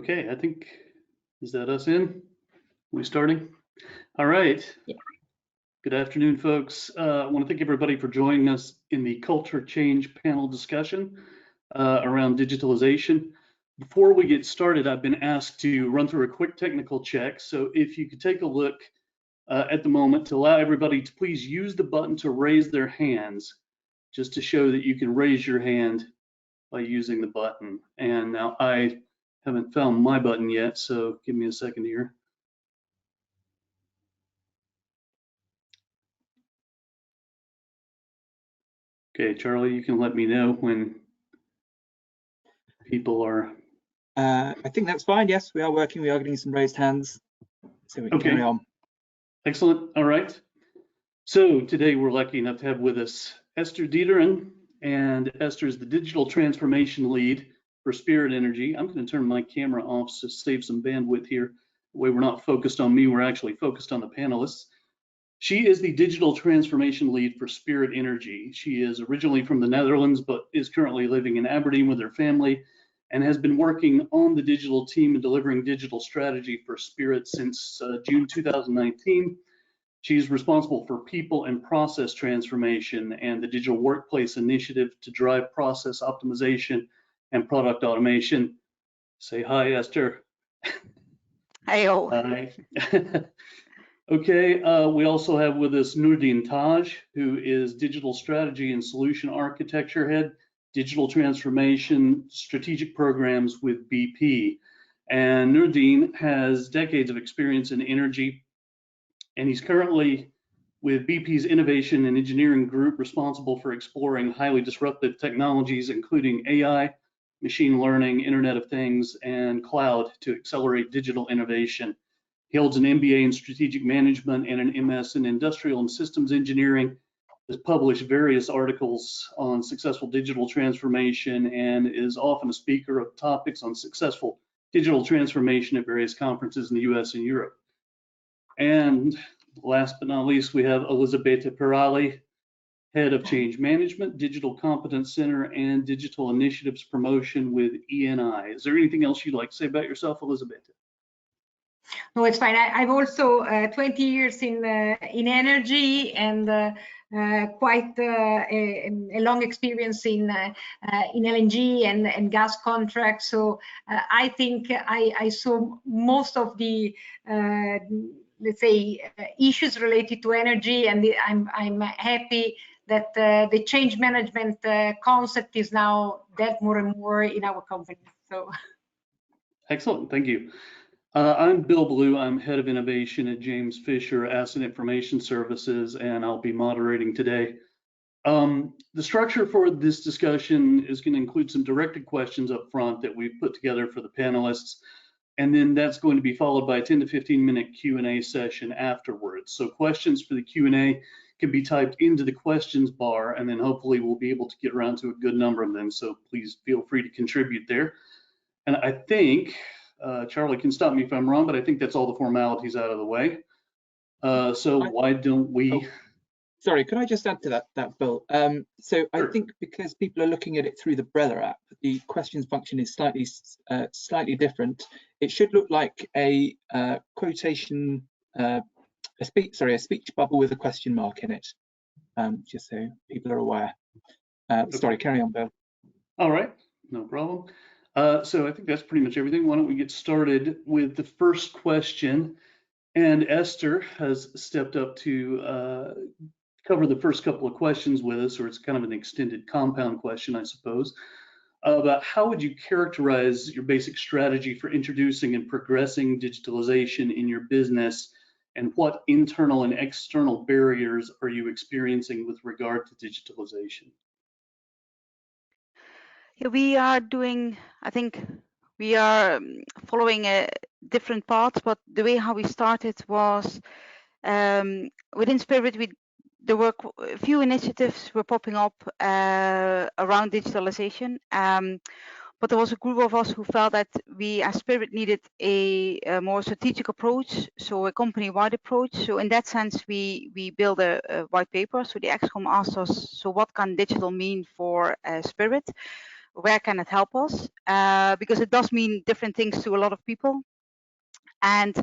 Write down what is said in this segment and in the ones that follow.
Okay, I think, is that us in? We starting? All right. Yeah. Good afternoon, folks. I want to thank everybody for joining us in the Culture Change panel discussion around digitalization. Before we get started, I've been asked to run through a quick technical check. So if you could take a look at the moment to allow everybody to please use the button to raise their hands, just to show that you can raise your hand by using the button. And now I haven't found my button yet, so give me a second here. Okay, Charlie, you can let me know when people are. I think that's fine. Yes, we are working. We are getting some raised hands, so we can carry on. Excellent. All right. So today we're lucky enough to have with us Esther Diederen, and Esther is the digital transformation lead for Spirit Energy. I'm going to turn my camera off to save some bandwidth here. The way we're not focused on me, we're actually focused on the panelists. She is the digital transformation lead for Spirit Energy. She is originally from the Netherlands, but is currently living in Aberdeen with her family and has been working on the digital team and delivering digital strategy for Spirit since June 2019. She's responsible for people and process transformation and the digital workplace initiative to drive process optimization and product automation. Say hi, Esther. Hi. Hi. Okay, we also have with us Noorddin Taj, who is Digital Strategy and Solution Architecture Head, Digital Transformation Strategic Programs with BP. And Noorddin has decades of experience in energy, and he's currently with BP's Innovation and Engineering Group, responsible for exploring highly disruptive technologies, including AI, machine learning, Internet of Things, and cloud to accelerate digital innovation. He holds an MBA in strategic management and an MS in industrial and systems engineering, has published various articles on successful digital transformation, and is often a speaker of topics on successful digital transformation at various conferences in the US and Europe. And last but not least, we have Elisabetta Purlalli, Head of Change Management, Digital Competence Center, and Digital Initiatives Promotion with ENI. Is there anything else you'd like to say about yourself, Elisabetta? No, it's fine. I've also 20 years in energy and quite a long experience in LNG and gas contracts. So I think I saw most of the let's say issues related to energy, and I'm happy that the change management concept is now dealt more and more in our company. So excellent, thank you. I'm Bill Ballew. I'm Head of Innovation at James Fisher Asset Information Services, and I'll be moderating today. The structure for this discussion is going to include some directed questions up front that we've put together for the panelists, and then that's going to be followed by a 10 to 15 minute Q&A session afterwards. So questions for the Q&A can be typed into the questions bar, and then hopefully we'll be able to get around to a good number of them, so please feel free to contribute there. And I think Charlie can stop me if I'm wrong, but I think that's all the formalities out of the way. So why don't we? Oh, sorry, can I just add to that, Bill? So sure. I think because people are looking at it through the Brella app, the questions function is slightly different. It should look like a quotation, a speech bubble with a question mark in it, just so people are aware. Okay. Sorry, carry on, Bill. All right, no problem. So I think that's pretty much everything. Why don't we get started with the first question? And Esther has stepped up to cover the first couple of questions with us, or it's kind of an extended compound question, I suppose, about how would you characterize your basic strategy for introducing and progressing digitalization in your business, and what internal and external barriers are you experiencing with regard to digitalization? Yeah, we are doing, I think we are following a different path, but the way how we started was within Spirit, there were a few initiatives were popping up around digitalization, but there was a group of us who felt that we as Spirit needed a more strategic approach, so a company-wide approach. So in that sense, we built a white paper. So the ExCom asked us, so what can digital mean for Spirit? where can it help us? Because it does mean different things to a lot of people. And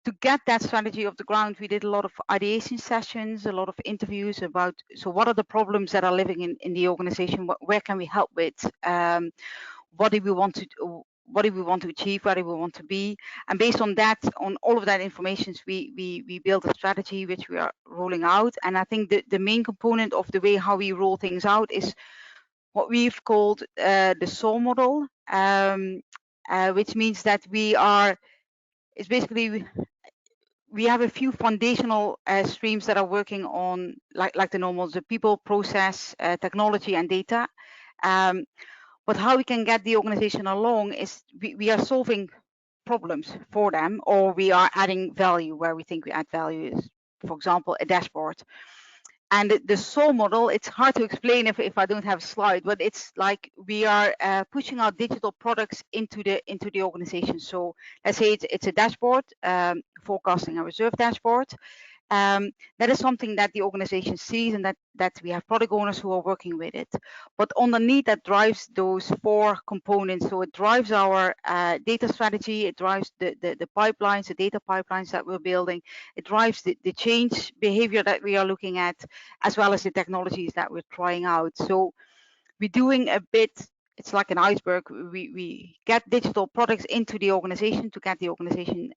to get that strategy off the ground, we did a lot of ideation sessions, a lot of interviews about, so what are the problems that are living in the organization? Where can we help with? What do we want to achieve? Where do we want to be? And based on that, on all of that information, we built a strategy which we are rolling out. And I think the main component of the way how we roll things out is what we've called the SAW model, which means that it's basically, we have a few foundational streams that are working on, like the normals, the people, process, technology, and data. But how we can get the organization along is we are solving problems for them, or we are adding value where we think we add value, is, for example, a dashboard. And the SAW model, it's hard to explain if I don't have a slide, but it's like we are pushing our digital products into the organization. So let's say it's a dashboard, forecasting and reserve dashboard. That is something that the organization sees, and that we have product owners who are working with it. But underneath that drives those 4 components. So it drives our data strategy, it drives the pipelines, the data pipelines that we're building, it drives the change behavior that we are looking at, as well as the technologies that we're trying out. So we're doing a bit, it's like an iceberg. We get digital products into the organization to get the organization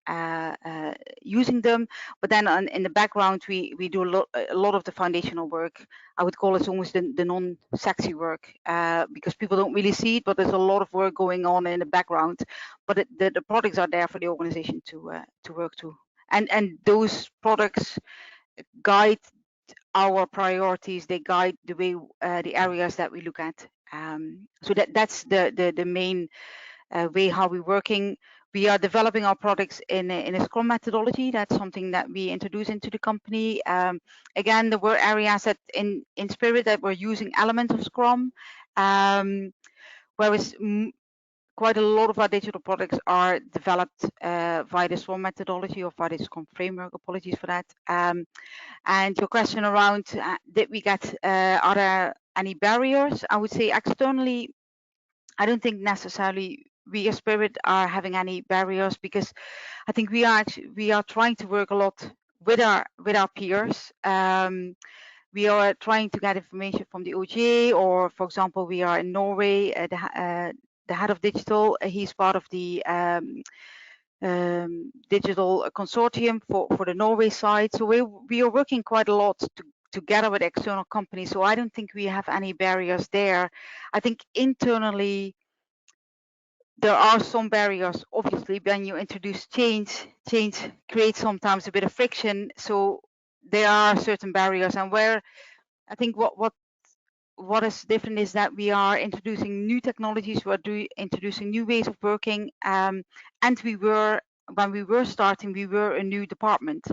using them, but then in the background we do a lot of the foundational work. I would call it almost the non-sexy work, because people don't really see it, but there's a lot of work going on in the background. But the products are there for the organization to work to, and those products guide our priorities. They guide the way the areas that we look at. So that's the main way how we're working. We are developing our products in a Scrum methodology. That's something that we introduce into the company. Again, there were areas that in Spirit that were using elements of Scrum, whereas quite a lot of our digital products are developed via the Scrum methodology or via the Scrum framework. Apologies for that. And your question around did we get are there any barriers? I would say externally, I don't think necessarily we as Spirit are having any barriers, because I think we are trying to work a lot with our peers. We are trying to get information from the OGA, or for example, we are in Norway. The head of digital, he's part of the digital consortium for the Norway side. So we are working quite a lot together with external companies. So I don't think we have any barriers there. I think internally there are some barriers. Obviously, when you introduce change creates sometimes a bit of friction. So there are certain barriers, and where I think what is different is that we are introducing new technologies, we are introducing new ways of working, and when we were starting, we were a new department.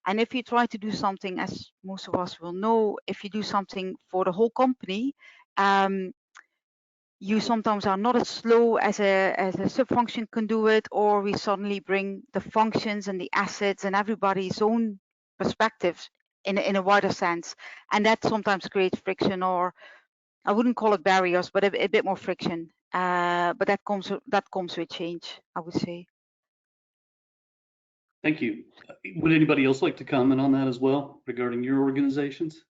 And if you try to do something, as most of us will know, if you do something for the whole company, you sometimes are not as slow as a sub-function can do it, or we suddenly bring the functions and the assets and everybody's own perspectives in a wider sense, and that sometimes creates friction, or I wouldn't call it barriers, but a bit more friction. But that comes with change, I would say. Thank you. Would anybody else like to comment on that as well regarding your organizations?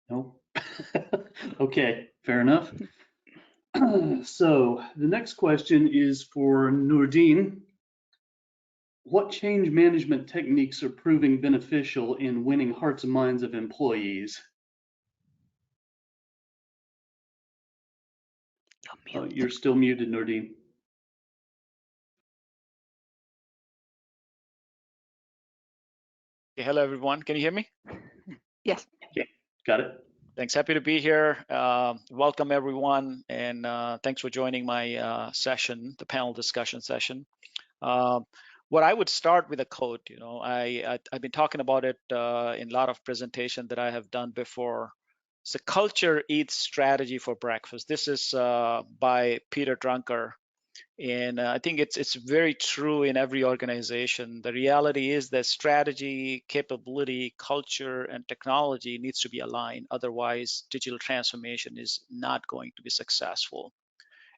No? Okay, fair enough. So the next question is for Noorddin. What change management techniques are proving beneficial in winning hearts and minds of employees? You're still muted, Noorddin. Okay, hello everyone, can you hear me? Yes. Okay, got it. Thanks, happy to be here. Welcome everyone, and thanks for joining my session, the panel discussion session. What I would start with a quote, you know, I've been talking about it in a lot of presentations that I have done before. So culture eats strategy for breakfast. This is by Peter Drucker. And I think it's very true in every organization. The reality is that strategy, capability, culture, and technology needs to be aligned. Otherwise, digital transformation is not going to be successful.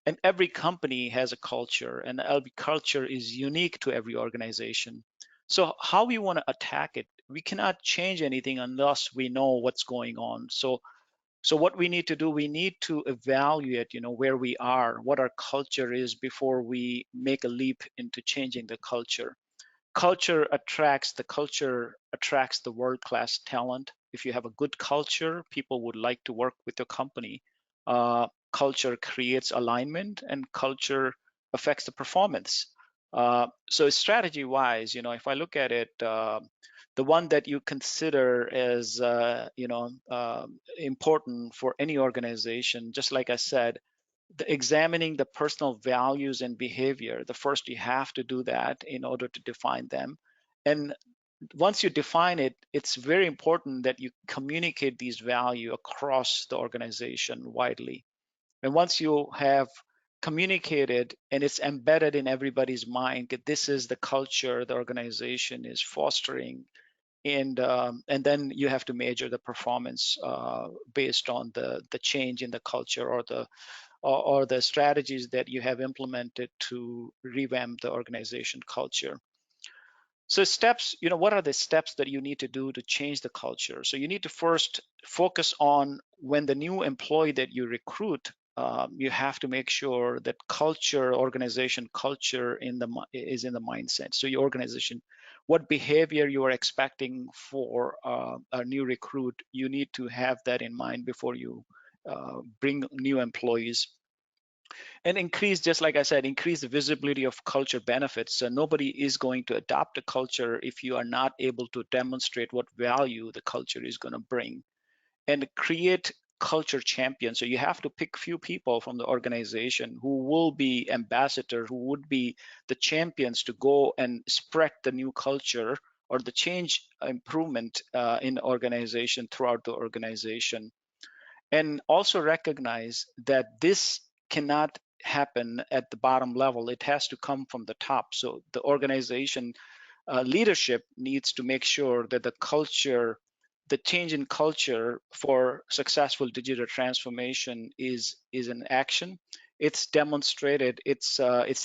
And every company has a culture, and every culture is unique to every organization. So how we want to attack it, we cannot change anything unless we know what's going on. So what we need to do, we need to evaluate, where we are, what our culture is before we make a leap into changing the culture. Culture attracts the world-class talent. If you have a good culture, people would like to work with your company. Culture creates alignment, and culture affects the performance. So strategy-wise, if I look at it, the one that you consider as important for any organization, just like I said, examining the personal values and behavior. The first, you have to do that in order to define them. And once you define it, it's very important that you communicate these values across the organization widely. And once you have communicated and it's embedded in everybody's mind that this is the culture the organization is fostering, and then you have to measure the performance based on the change in the culture or the strategies that you have implemented to revamp the organization culture. So steps, what are the steps that you need to do to change the culture? So you need to first focus on when the new employee that you recruit, you have to make sure that organization culture is in the mindset. So your organization, what behavior you are expecting for a new recruit, you need to have that in mind before you bring new employees. And increase, just like I said, increase the visibility of culture benefits. So nobody is going to adopt a culture if you are not able to demonstrate what value the culture is going to bring. And create culture champions. So you have to pick few people from the organization who will be ambassadors, who would be the champions to go and spread the new culture or the change improvement in the organization throughout the organization. And also recognize that this cannot happen at the bottom level. It has to come from the top. So the organization leadership needs to make sure that the change in culture for successful digital transformation is an action. It's demonstrated. It's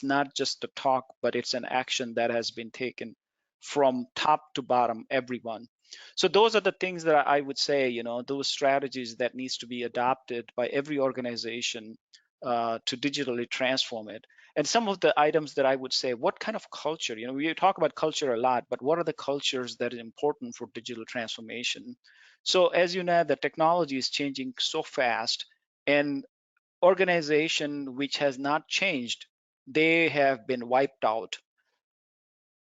not just a talk, but it's an action that has been taken from top to bottom, everyone. So those are the things that I would say, those strategies that needs to be adopted by every organization to digitally transform it. And some of the items that I would say, what kind of culture, we talk about culture a lot, but what are the cultures that are important for digital transformation? So as you know, the technology is changing so fast, and organization which has not changed, they have been wiped out.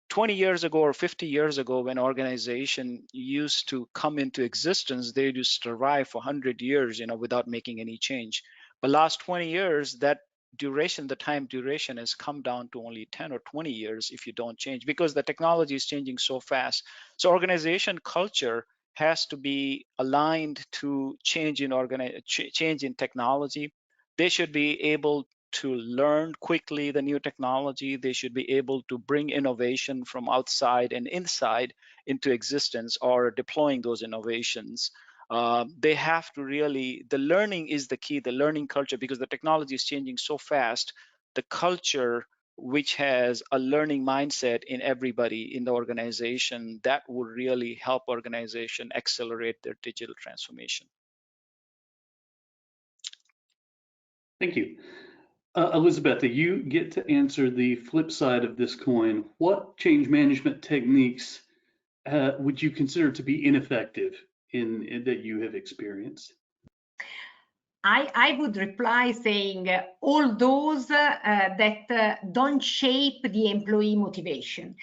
20 years ago or 50 years ago, when organization used to come into existence, they used to survive for 100 years, without making any change. But last 20 years, that duration, the time duration has come down to only 10 or 20 years if you don't change, because the technology is changing so fast. So organization culture has to be aligned to change in technology. They should be able to learn quickly the new technology. They should be able to bring innovation from outside and inside into existence, or deploying those innovations. They have to the learning is the key, the learning culture, because the technology is changing so fast. The culture which has a learning mindset in everybody in the organization, that would really help organization accelerate their digital transformation. Thank you. Elisabetta, you get to answer the flip side of this coin. What change management techniques would you consider to be ineffective in that you have experienced? I would reply saying all those that don't shape the employee motivation.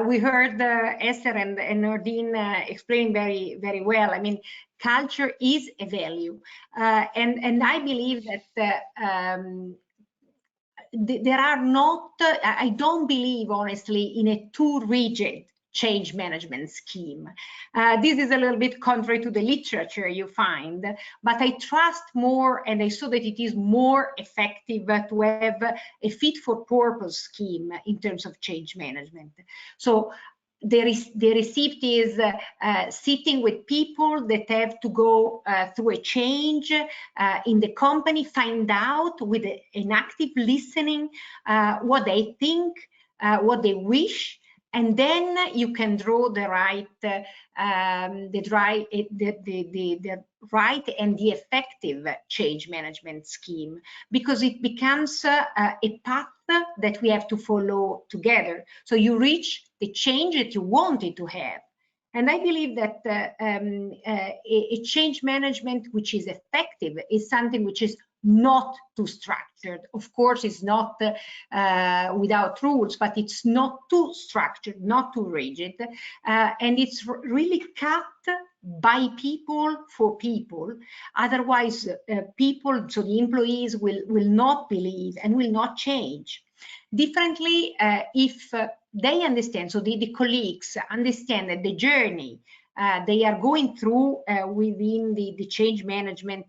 We heard Esther and Noorddin explain very, very well. I mean, culture is a value. And I believe that there are not, I don't believe honestly in a too rigid change management scheme. This is a little bit contrary to the literature you find, but I trust more, and I saw that it is more effective to have a fit-for-purpose scheme in terms of change management. So the receipt is sitting with people that have to go through a change in the company, find out with an active listening what they think, what they wish, and then you can draw the right, the right and the effective change management scheme, because it becomes a path that we have to follow together. So you reach the change that you wanted to have. And I believe that a change management which is effective is something which is not too structured. Of course, it's not without rules, but it's not too structured, not too rigid, and it's really cut by people for people. Otherwise, people, so the employees will not believe and will not change. Differently, if they understand, so the colleagues understand that the journey they are going through within the change management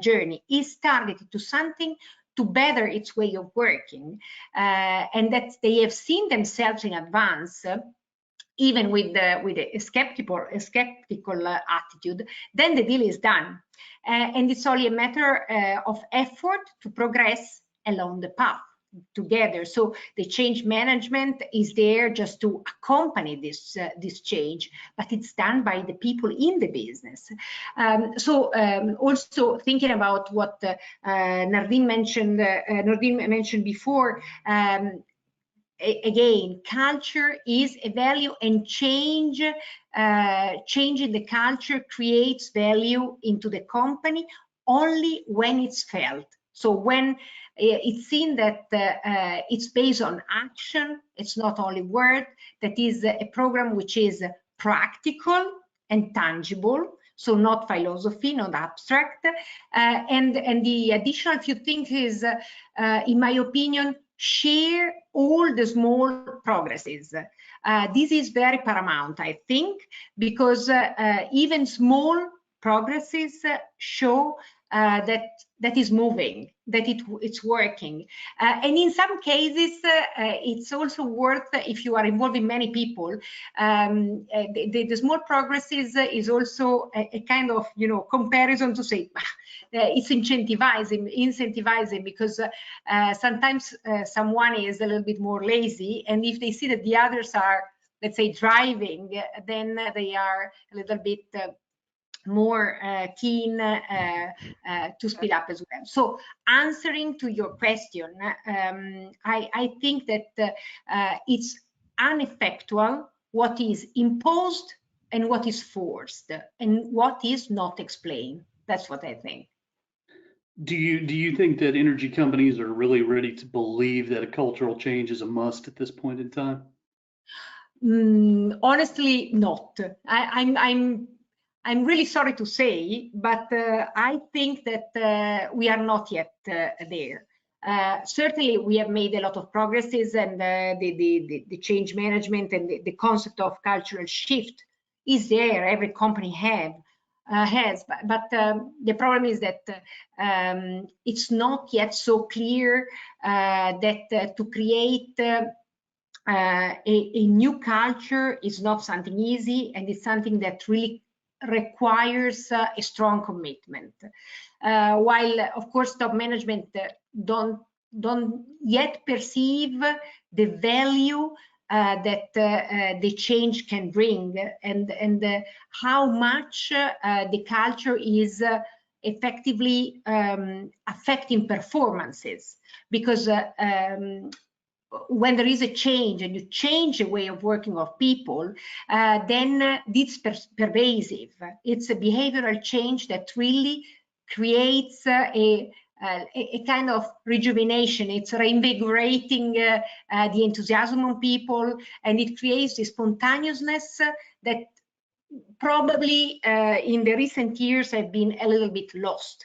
journey is targeted to something to better its way of working, and that they have seen themselves in advance, even with a skeptical attitude, then the deal is done, and it's only a matter of effort to progress along the path together. So the change management is there just to accompany this change, but it's done by the people in the business. Also thinking about what Noorddin mentioned before, again, culture is a value, and changing the culture creates value into the company only when it's felt. So when it's seen that it's based on action, it's not only word, that is a program which is practical and tangible, so not philosophy, not abstract. And the additional few things is, in my opinion, share all the small progresses. This is very paramount, I think, because even small progresses show that is moving, that it's working, and in some cases it's also worth, if you are involving many people, the small progresses is also a kind of, you know, comparison to say it's incentivizing, because sometimes someone is a little bit more lazy, and if they see that the others are, let's say, driving, then they are a little bit more keen to speed up as well. So answering to your question, I think that it's ineffectual what is imposed and what is forced and what is not explained. That's what I think. Do you think that energy companies are really ready to believe that a cultural change is a must at this point in time? Honestly, not. I'm really sorry to say, but I think that we are not yet there. Certainly, we have made a lot of progresses, and the change management and the concept of cultural shift is there. Every company has, but the problem is that it's not yet so clear that to create a new culture is not something easy, and it's something that really requires a strong commitment. While of course top management don't yet perceive the value that the change can bring, and how much the culture is effectively affecting performances, because when there is a change and you change the way of working of people, then it's pervasive. It's a behavioral change that really creates a kind of rejuvenation. It's reinvigorating the enthusiasm of people, and it creates the spontaneousness that probably in the recent years have been a little bit lost.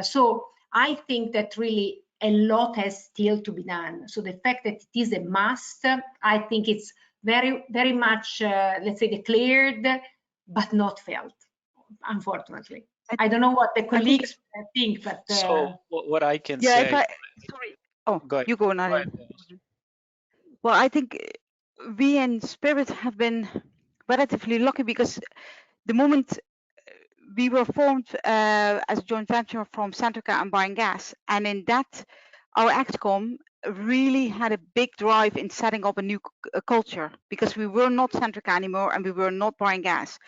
So I think that really a lot has still to be done. So the fact that it is a must, I think it's very much, let's say, declared, but not felt, unfortunately. I don't know what the colleagues think, but so what I can yeah, say. sorry. Oh, Go ahead. you go, Nadia. Well, I think we in Spirit have been relatively lucky because the moment we were formed as a joint venture from Centrica and Buying Gas, and in that, our ExCom really had a big drive in setting up a new culture because we were not Centrica anymore and we were not Buying Gas.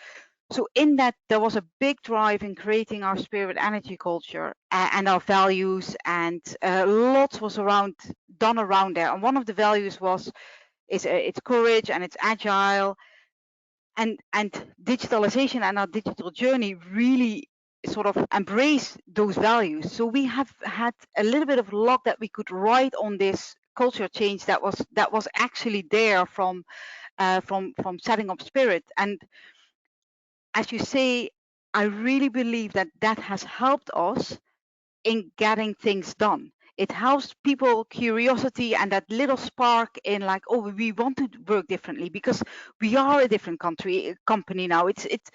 So in that, there was a big drive in creating our Spirit energy culture and our values, and lots was done around there. And one of the values is it's courage and it's agile, and digitalization and our digital journey really sort of embrace those values. So we have had a little bit of luck that we could ride on this culture change that was actually there from setting up Spirit. And as you say, I really believe that that has helped us in getting things done. It helps people curiosity and that little spark in like, oh, we want to work differently because we are a different company now. It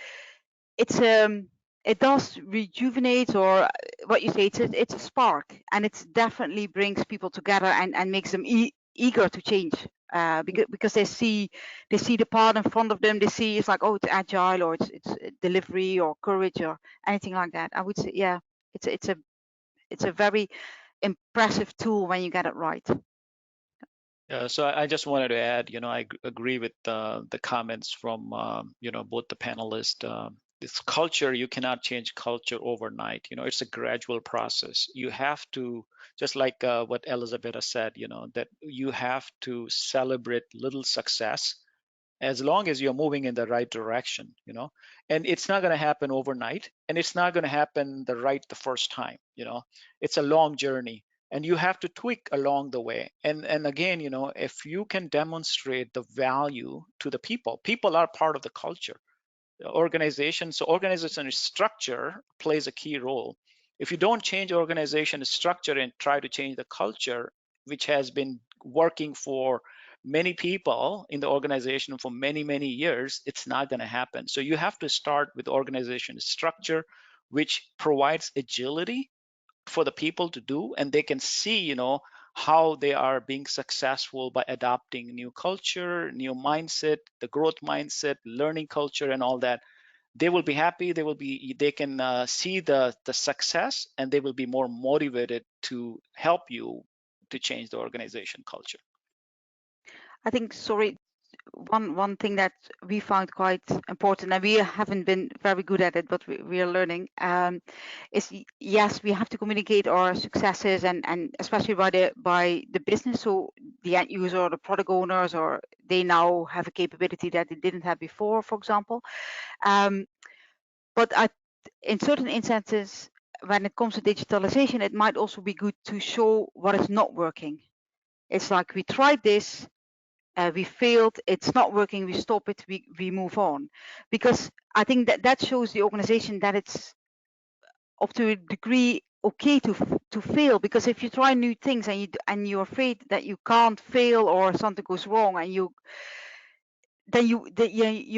does rejuvenate, or what you say, it's a spark, and it definitely brings people together and makes them eager to change. Because they see the part in front of them. They see it's like, oh, it's agile, or it's delivery or courage or anything like that. I would say, yeah, it's a very impressive tool when you get it right. Yeah, so I just wanted to add, I agree with the comments from, both the panelists. This culture, you cannot change culture overnight. It's a gradual process. You have to, just like what Elisabetta said, that you have to celebrate little success as long as you're moving in the right direction, and it's not going to happen overnight, and it's not going to happen the first time. It's a long journey, and you have to tweak along the way. And again, if you can demonstrate the value to the people are part of the culture. The organization structure plays a key role. If you don't change organization structure and try to change the culture, which has been working for many people in the organization for many years, it's not going to happen. So you have to start with organization structure, which provides agility for the people to do, and they can see how they are being successful by adopting new culture, new mindset, the growth mindset, learning culture, and all that. They will be happy. They can see the success, and they will be more motivated to help you to change the organization culture. I think, sorry, one thing that we found quite important, and we haven't been very good at it, but we are learning, is yes, we have to communicate our successes, and especially by the business, so the end user or the product owners, or they now have a capability that they didn't have before, for example. But in certain instances, when it comes to digitalization, it might also be good to show what is not working. It's like, we tried this, we failed, it's not working, we stop it, we move on. Because I think that shows the organization that it's up to a degree okay to fail, because if you try new things and you're afraid that you can't fail or something goes wrong, and you're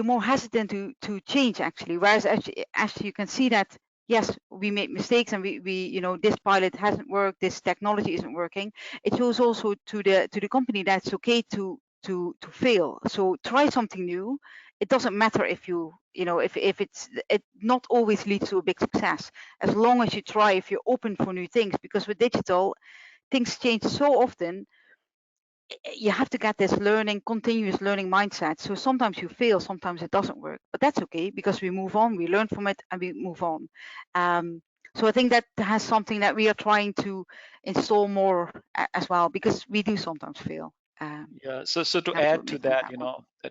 more hesitant to change, actually. Whereas actually you can see that, yes, we made mistakes, and we this pilot hasn't worked, this technology isn't working. It shows also to the company that it's okay to fail. So try something new. It doesn't matter if if it not always leads to a big success, as long as you try, if you're open for new things, because with digital, things change so often. You have to get this continuous learning mindset. So sometimes you fail, sometimes it doesn't work, but that's okay, because we move on, we learn from it, and we move on. So I think that has something that we are trying to install more as well, because we do sometimes fail. Yeah, so to add to that,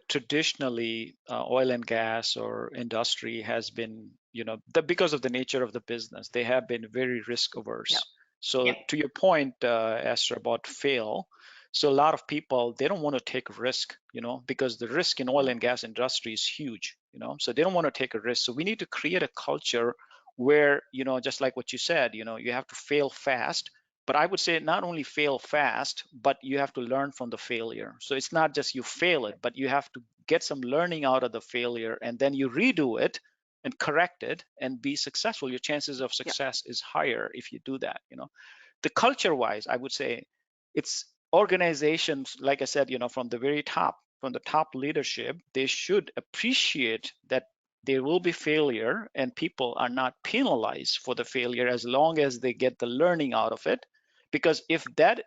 traditionally oil and gas or industry has been, because of the nature of the business, they have been very risk averse. Yeah. So Yeah. to your point, Esther, about fail, so a lot of people, they don't want to take a risk, because the risk in oil and gas industry is huge, so they don't want to take a risk. So we need to create a culture where, just like what you said, you have to fail fast, But I would say not only fail fast, but you have to learn from the failure. So it's not just you fail it, but you have to get some learning out of the failure, and then you redo it and correct it and be successful. Your chances of success is higher if you do that. The culture-wise, I would say it's organizations, like I said, from the very top, from the top leadership, they should appreciate that there will be failure and people are not penalized for the failure as long as they get the learning out of it. Because if that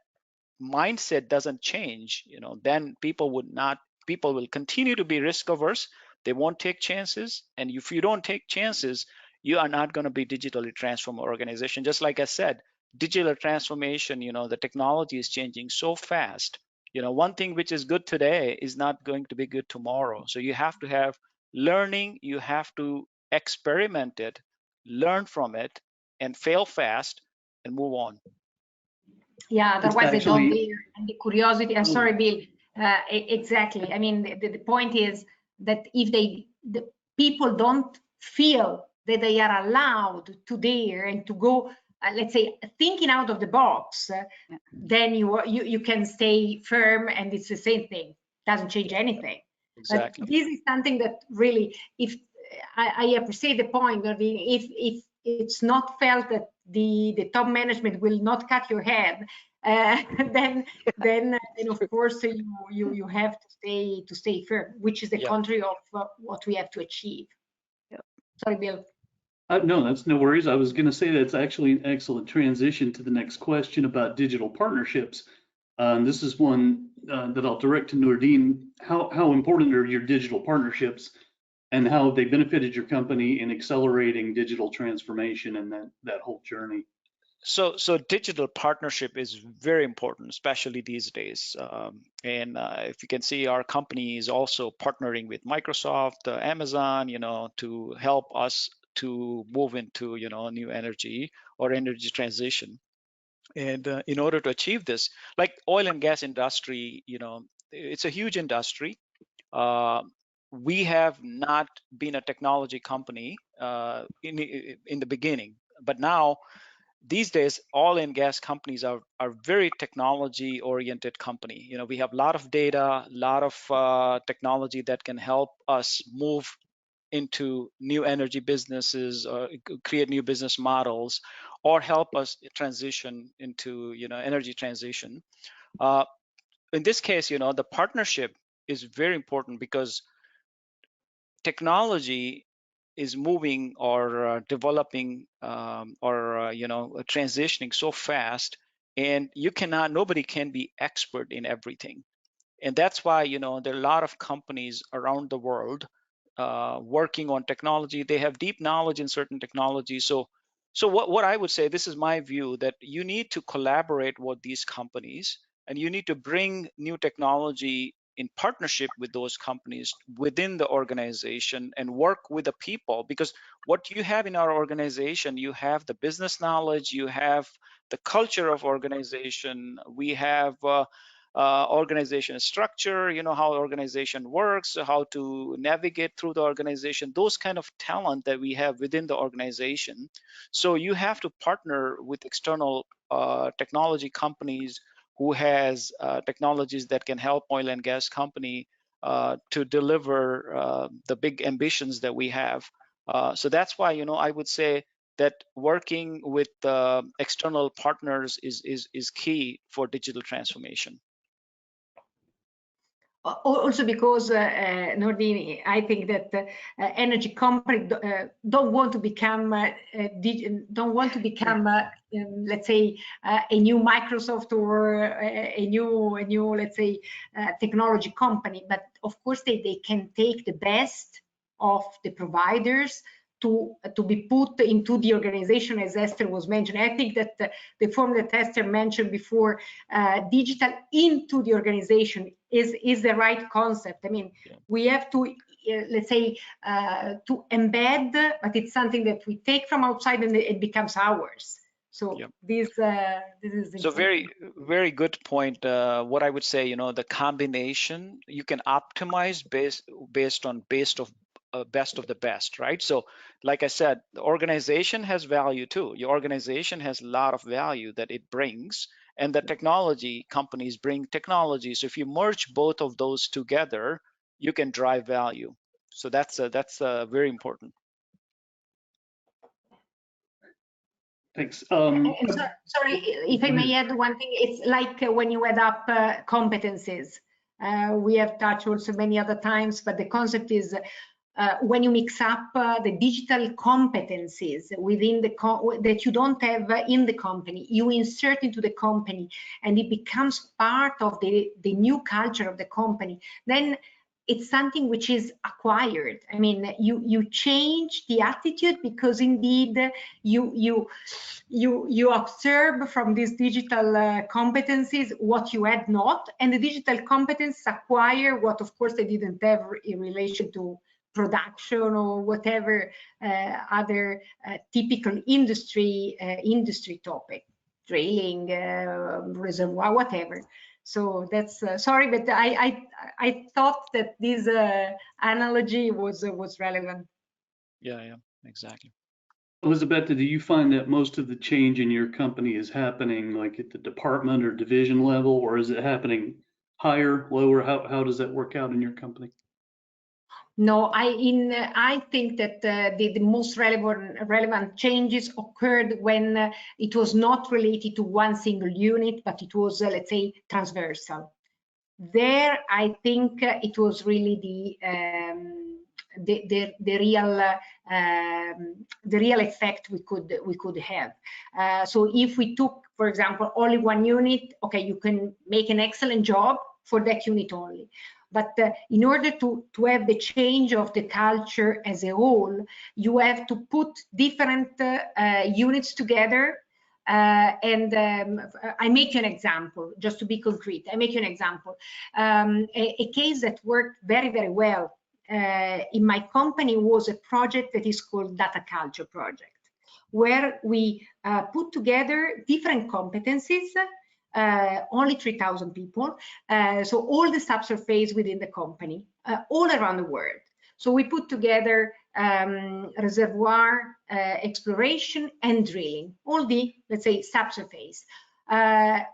mindset doesn't change, then people will continue to be risk averse. They won't take chances. And if you don't take chances, you are not going to be digitally transformed organization. Just like I said, digital transformation, the technology is changing so fast. One thing which is good today is not going to be good tomorrow. So you have to have learning, you have to experiment it, learn from it, and fail fast and move on. Yeah, otherwise they don't dare. And the curiosity, I'm sorry, Bill, exactly. I mean, the point is that if the people don't feel that they are allowed to dare and to go, let's say, thinking out of the box, then you can stay firm, and it's the same thing. Doesn't change anything. Exactly. But this is something that really, if I appreciate the point, that if it's not felt that the top management will not cut your head, then of course you have to stay firm, which is the contrary of what we have to achieve. Sorry, Bill. No, that's no worries. I was going to say that's actually an excellent transition to the next question about digital partnerships. This is one that I'll direct to Noorddin. How important are your digital partnerships, and how have they benefited your company in accelerating digital transformation and that whole journey? So digital partnership is very important, especially these days. And if you can see, our company is also partnering with Microsoft, Amazon, to help us to move into, new energy or energy transition. And in order to achieve this, like oil and gas industry, it's a huge industry. We have not been a technology company in the beginning, but now these days, oil and gas companies are very technology-oriented company. We have a lot of data, a lot of technology that can help us move into new energy businesses, or create new business models, or help us transition into energy transition. In this case, the partnership is very important because technology is moving or developing or transitioning so fast, and nobody can be expert in everything. And that's why there are a lot of companies around the world working on technology. They have deep knowledge in certain technologies. So what I would say, this is my view, that you need to collaborate with these companies, and you need to bring new technology in partnership with those companies within the organization and work with the people. Because what you have in our organization, you have the business knowledge, you have the culture of organization, we have organization structure, how the organization works, how to navigate through the organization, those kind of talent that we have within the organization. So you have to partner with external technology companies who has technologies that can help oil and gas company to deliver the big ambitions that we have. So that's why, I would say that working with external partners is key for digital transformation. Also because, Noorddin, I think that energy companies don't want to become, let's say, a new Microsoft or a new, let's say, technology company. But of course, they can take the best of the providers to be put into the organization, as Esther was mentioning. I think that the form that Esther mentioned before, digital into the organization, is the right concept. I mean, we have to, let's say, to embed, but it's something that we take from outside and it becomes ours. So this is so very, very good point. What I would say, the combination, you can optimize based on best of the best, right? So like I said, the organization has value too. Your organization has a lot of value that it brings, and the technology companies bring technology. So if you merge both of those together, you can drive value. So that's very important. Thanks. And sorry, if I may add one thing, it's like when you add up competencies. We have touched also many other times, but the concept is when you mix up the digital competencies within the that you don't have in the company, you insert into the company, and it becomes part of the new culture of the company. Then it's something which is acquired. I mean, you change the attitude because indeed you observe from these digital competencies what you had not, and the digital competencies acquire what, of course, they didn't have in relation to production or whatever other typical industry topic, drilling, reservoir, whatever. So that's sorry, but I thought that this analogy was relevant. Yeah, exactly. Elisabetta, do you find that most of the change in your company is happening like at the department or division level, or is it happening higher, lower? How does that work out in your company? No, I think that the most relevant changes occurred when it was not related to one single unit, but it was, let's say, transversal. There, I think it was really the real effect we could have. So if we took, for example, only one unit, okay, you can make an excellent job for that unit only. But in order to have the change of the culture as a whole, you have to put different units together. I make you an example, just to be concrete. I make you an example. A case that worked very, very well in my company was a project that is called Data Culture Project, where we put together different competencies, only 3,000 people, so all the subsurface within the company, all around the world. So we put together reservoir exploration and drilling, all the, let's say, subsurface.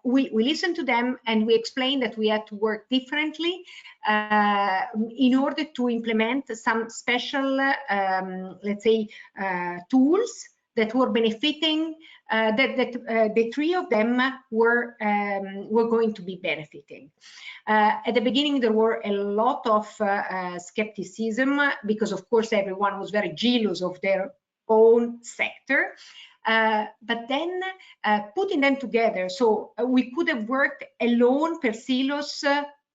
We listened to them and we explained that we had to work differently in order to implement some special, let's say, tools that were benefiting, the three of them were going to be benefiting. At the beginning, there were a lot of skepticism because, of course, everyone was very jealous of their own sector. But then putting them together, so we could have worked alone per silos,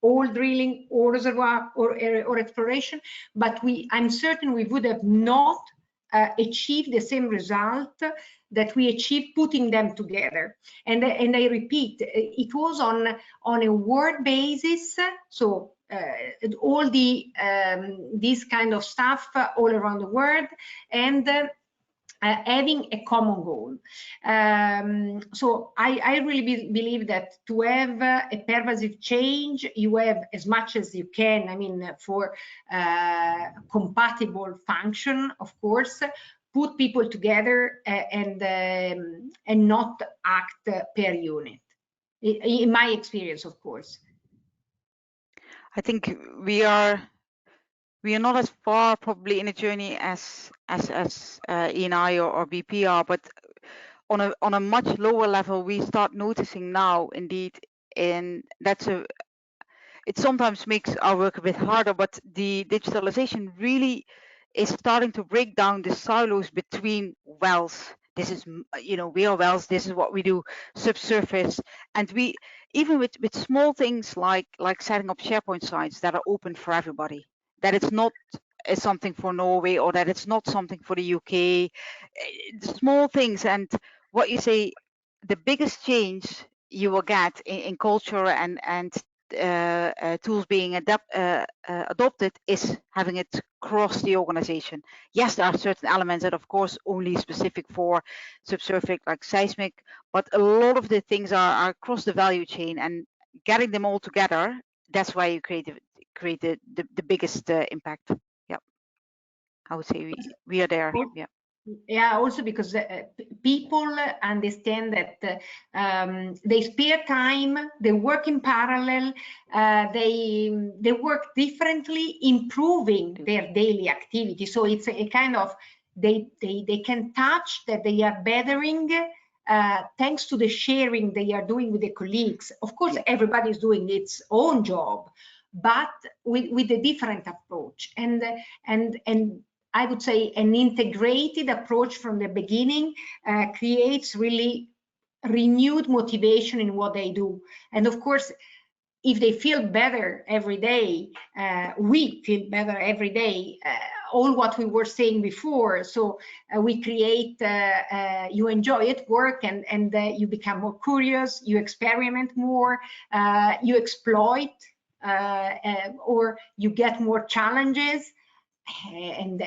all drilling, or reservoir, or exploration, but I'm certain we would have not achieve the same result that we achieved putting them together. And I repeat, it was on a world basis, so all the this kind of stuff all around the world, and having a common goal. So I really believe that to have a pervasive change, you have as much as you can, I mean, for compatible function, of course, put people together and not act per unit, in my experience, of course. I think we are not as far probably in a journey as E&I or BP are, but on a much lower level, we start noticing now, indeed, and it sometimes makes our work a bit harder, but the digitalization really is starting to break down the silos between wells. This is, we are wells, this is what we do, subsurface, and we, even with small things like setting up SharePoint sites that are open for everybody, that it's not something for Norway or that it's not something for the UK, small things. And what you say, the biggest change you will get in culture and tools being adopted is having it cross the organization. Yes, there are certain elements that, of course, only specific for subsurface, like seismic, but a lot of the things are across the value chain, and getting them all together, that's why you create the biggest impact. I would say we are there. Yeah. Yeah, also because people understand that they spare time, they work in parallel, they work differently, improving their daily activity. So it's a kind of they can touch that they are bettering thanks to the sharing they are doing with the colleagues. Of course, everybody is doing its own job, but with a different approach and I would say an integrated approach from the beginning creates really renewed motivation in what they do. And of course, if they feel better every day, we feel better every day, all what we were saying before. So we create, you enjoy it, work, and you become more curious, you experiment more, you exploit, or you get more challenges. And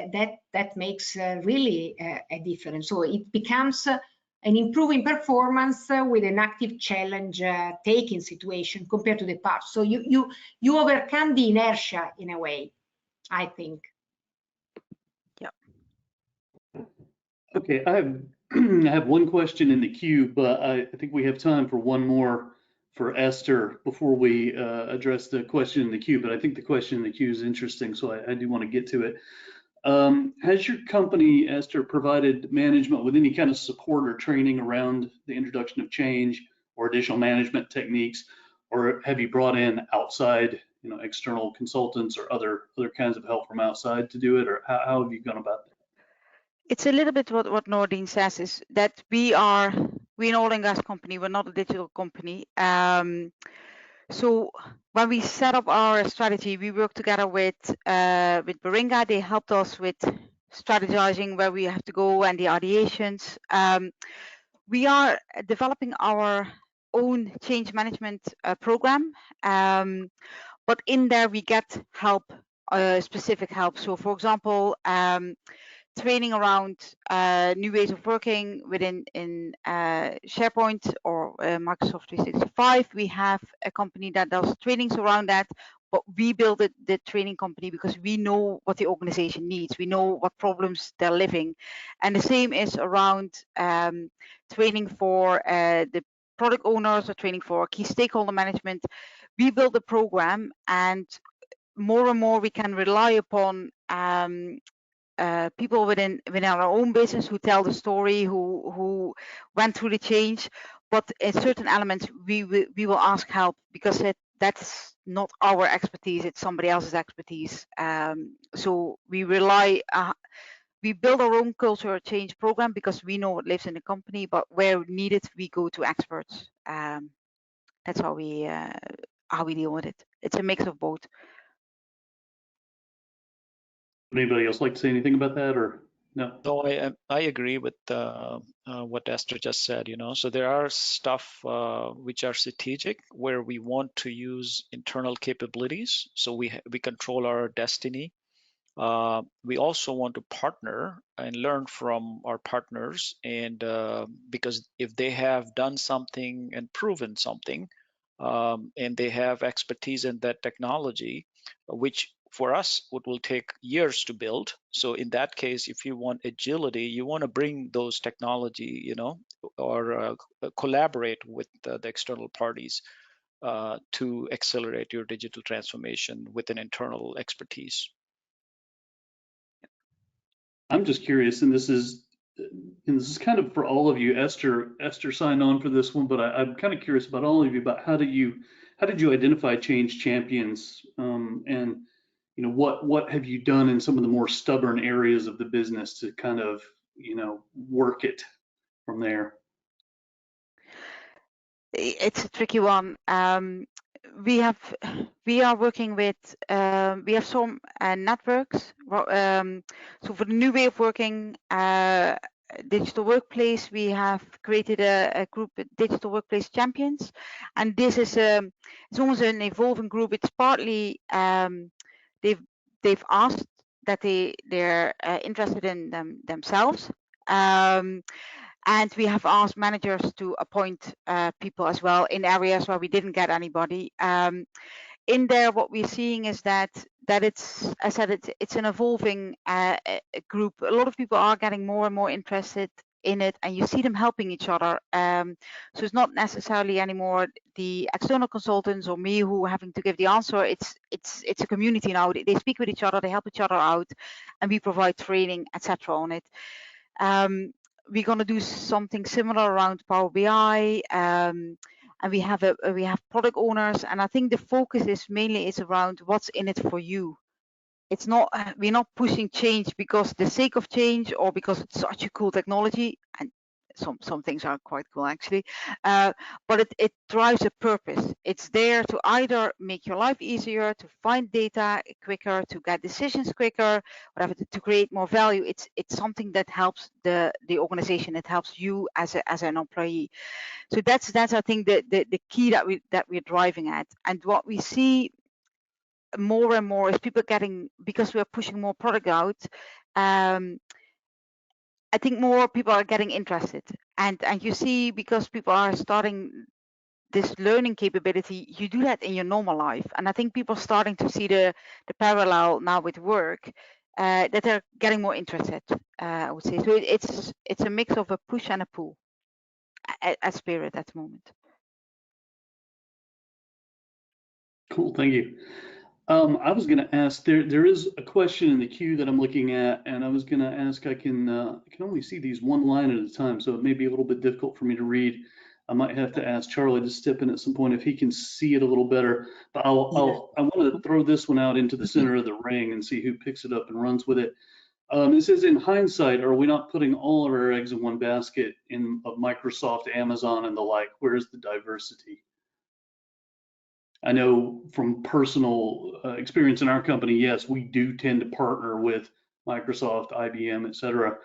that makes really a difference. So it becomes an improving performance with an active challenge taking situation compared to the past. So you overcome the inertia in a way, I think. Yeah. Okay, I have one question in the queue, but I think we have time for one more for Esther before we address the question in the queue. But I think the question in the queue is interesting, so I do want to get to it. Has your company, Esther, provided management with any kind of support or training around the introduction of change or additional management techniques, or have you brought in outside, external consultants or other kinds of help from outside to do it, or how have you gone about that? It's a little bit what Noorddin says, is that we're an oil and gas company, we're not a digital company. So when we set up our strategy, we work together with Baringa. They helped us with strategizing where we have to go and the ideations. We are developing our own change management program, but in there we get help, specific help. So for example, training around new ways of working within SharePoint or Microsoft 365. We have a company that does trainings around that, but we built the training company because we know what the organization needs. We know what problems they're living. And the same is around training for the product owners or training for key stakeholder management. We build a program, and more we can rely upon people within our own business who tell the story, who went through the change. But in certain elements, we will ask help because that's not our expertise; it's somebody else's expertise. So we rely. We build our own culture change program because we know what lives in the company, but where needed, we go to experts. That's how we deal with it. It's a mix of both. Anybody else like to say anything about that, or no? No, I agree with what Esther just said. So there are stuff which are strategic where we want to use internal capabilities, so we control our destiny. We also want to partner and learn from our partners, and because if they have done something and proven something, and they have expertise in that technology, which for us it will take years to build. So in that case, if you want agility, you want to bring those technology, or collaborate with the external parties to accelerate your digital transformation with an internal expertise. I'm just curious, and this is kind of for all of you. Esther signed on for this one, but I'm kind of curious about all of you about how did you identify change champions, and what have you done in some of the more stubborn areas of the business to kind of work it from there? It's a tricky one. We are working with, we have some networks. So for the new way of working, digital workplace, we have created a group, Digital Workplace Champions, and this is it's almost an evolving group. It's partly they've asked that they're interested in themselves. And we have asked managers to appoint people as well in areas where we didn't get anybody. in there, what we're seeing is that it's, I said, it's an evolving group. A lot of people are getting more and more interested in it, and you see them helping each other. So it's not necessarily anymore the external consultants or me who are having to give the answer. It's a community now. They speak with each other, they help each other out, and we provide training, etc. on it. We're going to do something similar around Power BI. And we have product owners, and I think the focus is mainly around what's in it for you. It's not, we're not pushing change because the sake of change or because it's such a cool technology, and some things are quite cool actually, but it drives a purpose. It's there to either make your life easier, to find data quicker, to get decisions quicker, whatever, to create more value. It's something that helps the organization. It helps you as an employee. So that's I think the key that we're driving at. And what we see more and more is people getting, because we're pushing more product out, I think more people are getting interested, and you see, because people are starting this learning capability, you do that in your normal life, and I think people are starting to see the parallel now with work, that they're getting more interested, I would say. So it's a mix of a push and a pull at Spirit at the moment. Cool, thank you. I was going to ask, there is a question in the queue that I'm looking at, and I was going to ask, I can only see these one line at a time, so it may be a little bit difficult for me to read. I might have to ask Charlie to step in at some point if he can see it a little better. But I want to throw this one out into the center of the ring and see who picks it up and runs with it. It says, in hindsight, are we not putting all of our eggs in one basket of Microsoft, Amazon, and the like? Where's the diversity? I know from personal experience in our company, yes, we do tend to partner with Microsoft, IBM, et cetera.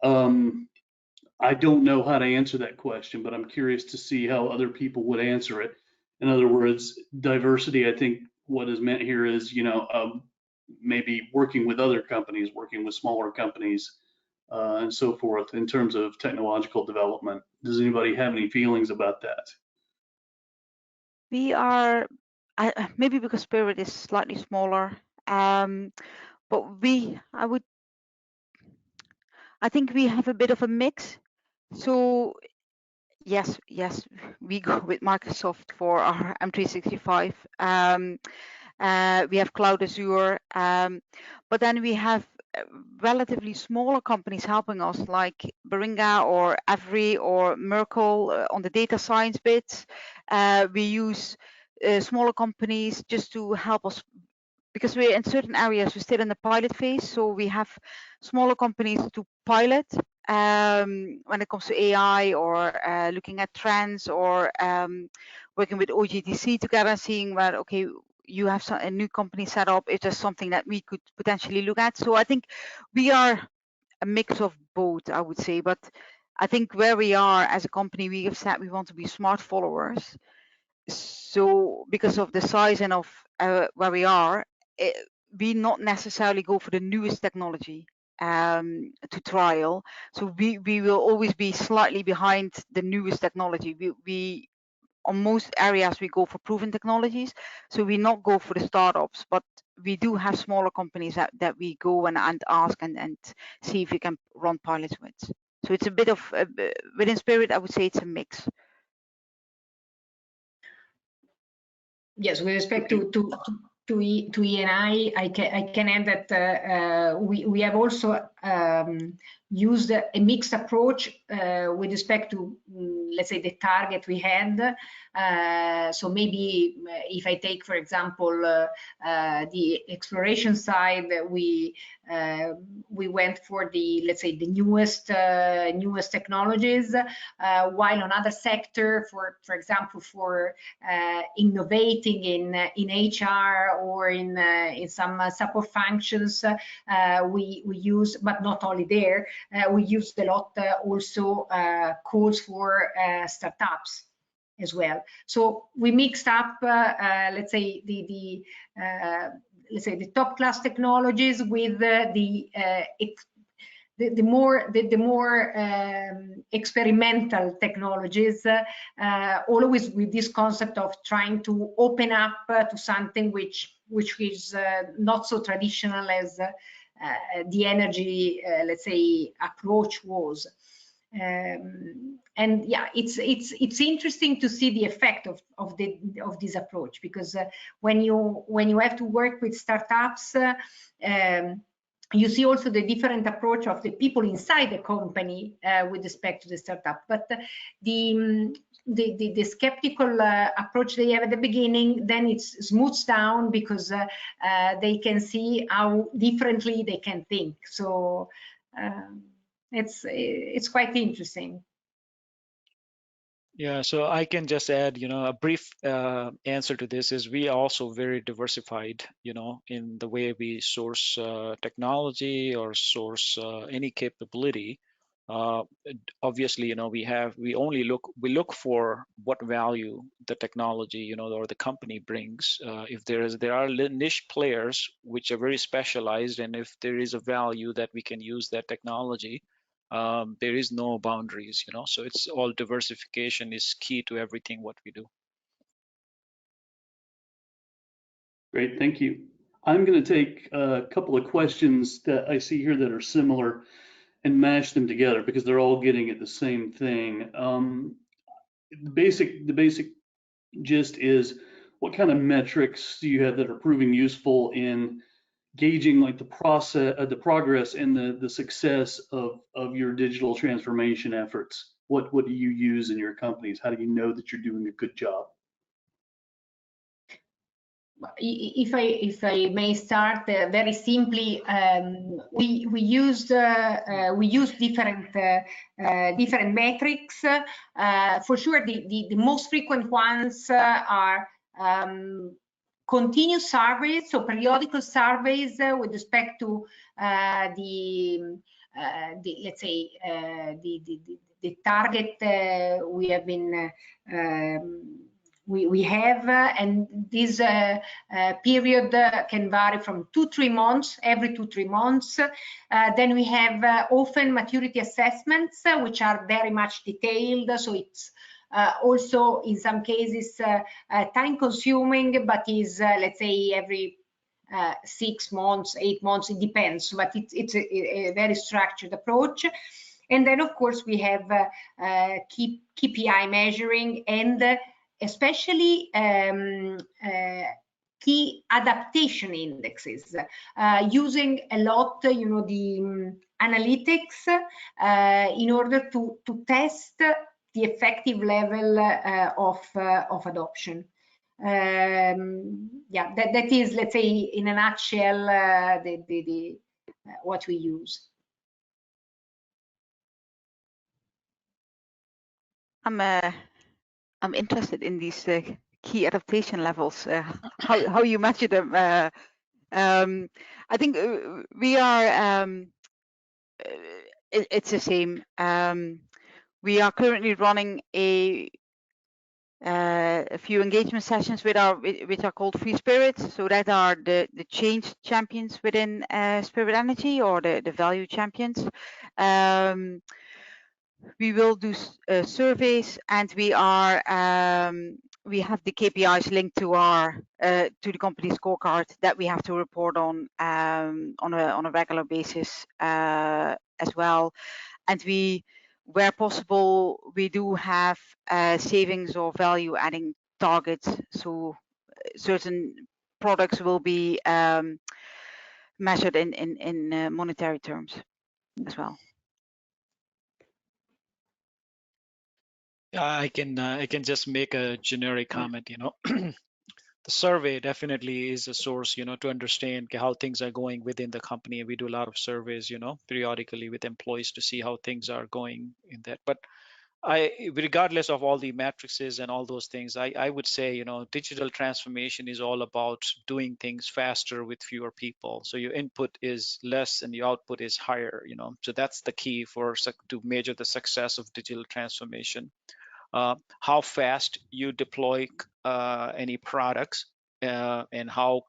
I don't know how to answer that question, but I'm curious to see how other people would answer it. In other words, diversity, I think what is meant here is, maybe working with other companies, working with smaller companies, and so forth in terms of technological development. Does anybody have any feelings about that? We are, maybe because Spirit is slightly smaller, but I think we have a bit of a mix. So yes, we go with Microsoft for our M365. We have Cloud Azure, but then we have relatively smaller companies helping us, like Beringa or Avery or Merkle on the data science bits. We use smaller companies just to help us, because we're in certain areas, we're still in the pilot phase. So we have smaller companies to pilot when it comes to AI or looking at trends, or working with OGTC together, seeing where, okay, you have a new company set up, is there something that we could potentially look at? So I think we are a mix of both, I would say. But I think where we are as a company, we have said we want to be smart followers. So because of the size and of where we are, we not necessarily go for the newest technology to trial. So we will always be slightly behind the newest technology. We on most areas we go for proven technologies, so we not go for the startups, but we do have smaller companies that we go and ask and see if we can run pilots with. So it's a bit of within Spirit, I would say it's a mix. Yes, with respect to E&I, I can add that we have also used a mixed approach with respect to, let's say, the target we had. So maybe if I take, for example, the exploration side, we went for the, let's say, the newest technologies, while on other sector, for example, for innovating in HR or in some support functions, we use, but not only there, we used a lot also calls for startups as well. So we mixed up, let's say, the top class technologies with the more experimental technologies, always with this concept of trying to open up to something which is not so traditional as the energy, let's say, approach was. And yeah, it's interesting to see the effect of this approach, because when you have to work with startups, you see also the different approach of the people inside the company with respect to the startup. But the skeptical approach they have at the beginning, then it smooths down because they can see how differently they can think. So it's quite interesting. Yeah, so I can just add, a brief answer to this is we are also very diversified, in the way we source technology or source any capability. Obviously, we look for what value the technology, or the company brings. If there are niche players which are very specialized, and if there is a value that we can use that technology, there is no boundaries, so it's all diversification is key to everything what we do. Great, thank you. I'm going to take a couple of questions that I see here that are similar and mash them together because they're all getting at the same thing. The basic gist is, what kind of metrics do you have that are proving useful in gauging like the progress and the success of your digital transformation efforts? What do you use in your companies? How do you know that you're doing a good job? If I may start very simply, we use different metrics. For sure, the most frequent ones are continuous surveys, so periodical surveys with respect to let's say the target we have been we have, and this period can vary from 2-3 months, every 2-3 months. Then we have often maturity assessments, which are very much detailed, so it's also in some cases time consuming, but is let's say every 6 months, 8 months, it depends, but it's a very structured approach. And then of course we have KPI measuring, and especially key adaptation indexes, using a lot, the analytics in order to test the effective level of adoption. Yeah, that is, let's say, in a nutshell, what we use. I'm interested in these key adaptation levels, how you measure them. I think we are, it's the same. We are currently running a few engagement sessions which are called Free Spirits. So that are the change champions within Spirit Energy, or the value champions. We will do surveys, and we have the KPIs linked to our to the company scorecard that we have to report on a regular basis as well. And where possible, we do have savings or value adding targets. So certain products will be measured in monetary terms as well. I can just make a generic comment. The survey definitely is a source, to understand how things are going within the company. We do a lot of surveys, periodically with employees to see how things are going in that. But regardless of all the matrices and all those things, I would say, digital transformation is all about doing things faster with fewer people. So your input is less and your output is higher, So that's the key to measure the success of digital transformation. How fast you deploy any products, and how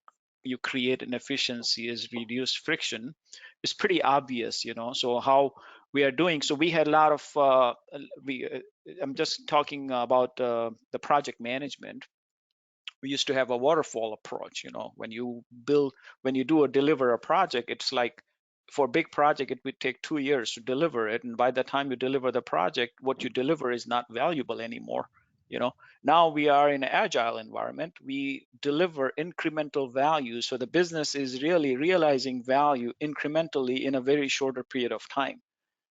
you create an efficiency is reduced friction. It's pretty obvious, so how we are doing. So we had a lot of I'm just talking about the project management. We used to have a waterfall approach. When you do or deliver a project, it's like, for a big project, it would take 2 years to deliver it, and by the time you deliver the project, what you deliver is not valuable anymore. Now we are in an agile environment. We deliver incremental value, so the business is really realizing value incrementally in a very shorter period of time.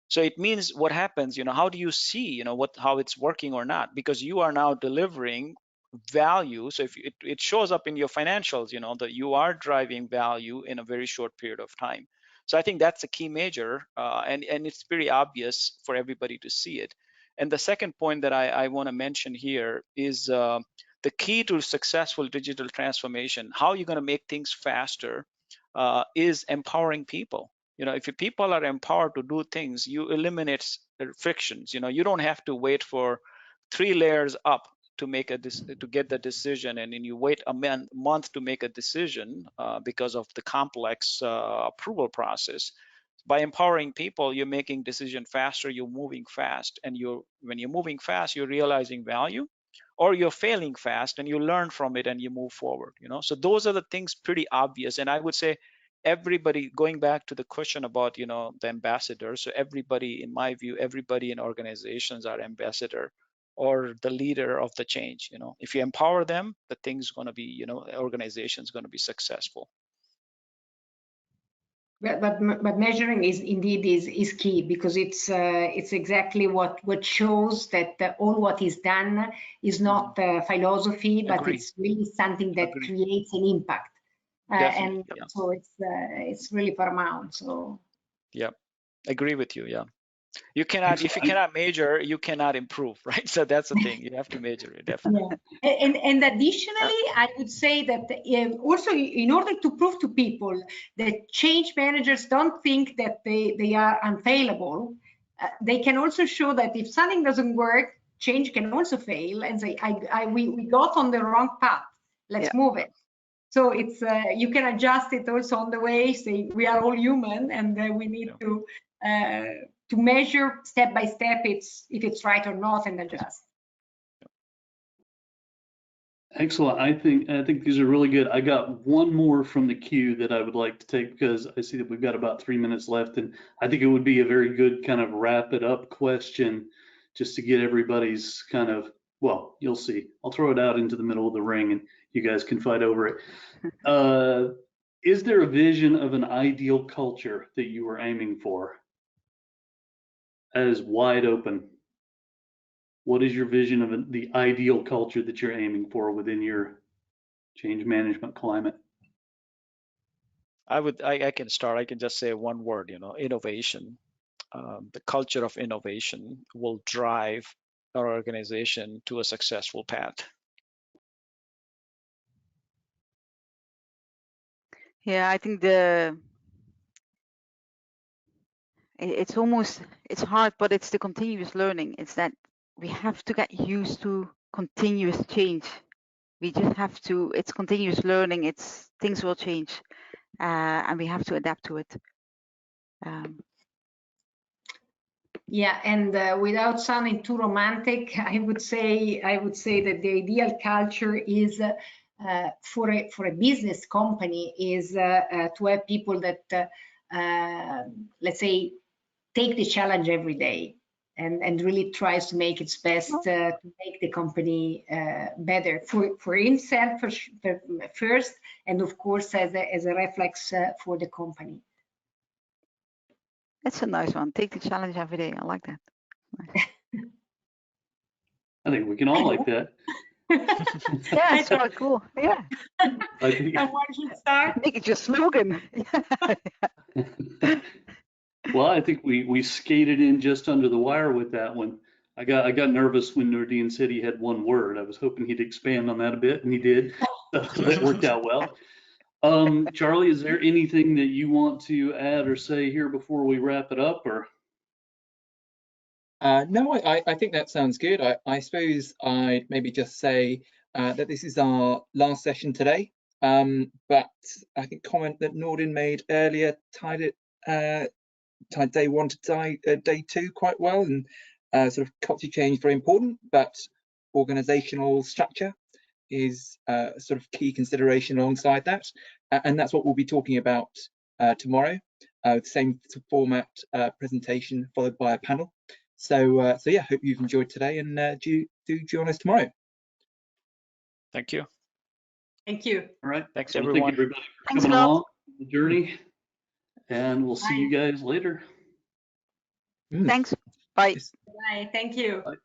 So it means what happens, how do you see, how it's working or not? Because you are now delivering value. So if it shows up in your financials, that you are driving value in a very short period of time. So I think that's a key measure, and it's pretty obvious for everybody to see it. And the second point that I want to mention here is the key to successful digital transformation. How you're going to make things faster is empowering people. If your people are empowered to do things, you eliminate frictions. You don't have to wait for 3 layers up to get the decision, and then you wait a month to make a decision because of the complex approval process. By empowering people, you're making decision faster, you're moving fast, and when you're moving fast, you're realizing value, or you're failing fast and you learn from it and you move forward. So those are the things pretty obvious. And I would say everybody, going back to the question about the ambassador, so everybody, in my view, everybody in organizations are ambassador or the leader of the change. If you empower them, the thing's going to be, organization's going to be successful. But measuring is indeed is key, because it's exactly what shows that all what is done is not philosophy, but it's really something that creates an impact, and so it's really paramount. So yeah, agree with you. Yeah. You cannot, if you cannot measure, you cannot improve, right? So that's the thing. You have to measure it, definitely. Yeah. And additionally, I would say that also, in order to prove to people that change managers don't think that they are unfailable, they can also show that if something doesn't work, change can also fail, and say, we got on the wrong path. Let's move it. So it's you can adjust it also on the way. Say we are all human, and we need to measure step by step if it's right or not, and adjust. Excellent. I think these are really good. I got one more from the queue that I would like to take, because I see that we've got about 3 minutes left, and I think it would be a very good kind of wrap it up question, just to get everybody's kind of, well, you'll see. I'll throw it out into the middle of the ring and you guys can fight over it. Is there a vision of an ideal culture that you were aiming for? As wide open. What is your vision of the ideal culture that you're aiming for within your change management climate? I can start. I can just say one word, innovation. The culture of innovation will drive our organization to a successful path. Yeah, I think it's hard, but it's the continuous learning. It's that we have to get used to continuous change. We just have to, it's continuous learning. Things will change, and we have to adapt to it. Yeah, and without sounding too romantic, I would say that the ideal culture is for a business company is to have people that let's say take the challenge every day and really tries to make its best to make the company better for himself first, and of course as a reflex for the company. That's a nice one. Take the challenge every day. I like that. I think we can all like that. Yeah, it's quite cool. Yeah. I think someone should start. Make it your slogan. Well, I think we skated in just under the wire with that one. I got nervous when Noorddin said he had one word. I was hoping he'd expand on that a bit, and he did. So that worked out well. Charlie, is there anything that you want to add or say here before we wrap it up, or? No, I think that sounds good. I suppose I'd maybe just say that this is our last session today. But I think comment that Noorddin made earlier tied day one to day two quite well, and sort of culture change very important, but organizational structure is sort of key consideration alongside that, and that's what we'll be talking about tomorrow. Same format, presentation followed by a panel. So yeah, hope you've enjoyed today, and do join us tomorrow. Thank you. Thank you. All right. Thanks, Well, everyone. thank you everybody for Thanks a coming lot. along the journey, and we'll see you guys later. Thanks. Bye. Just Bye. Thank you. Bye.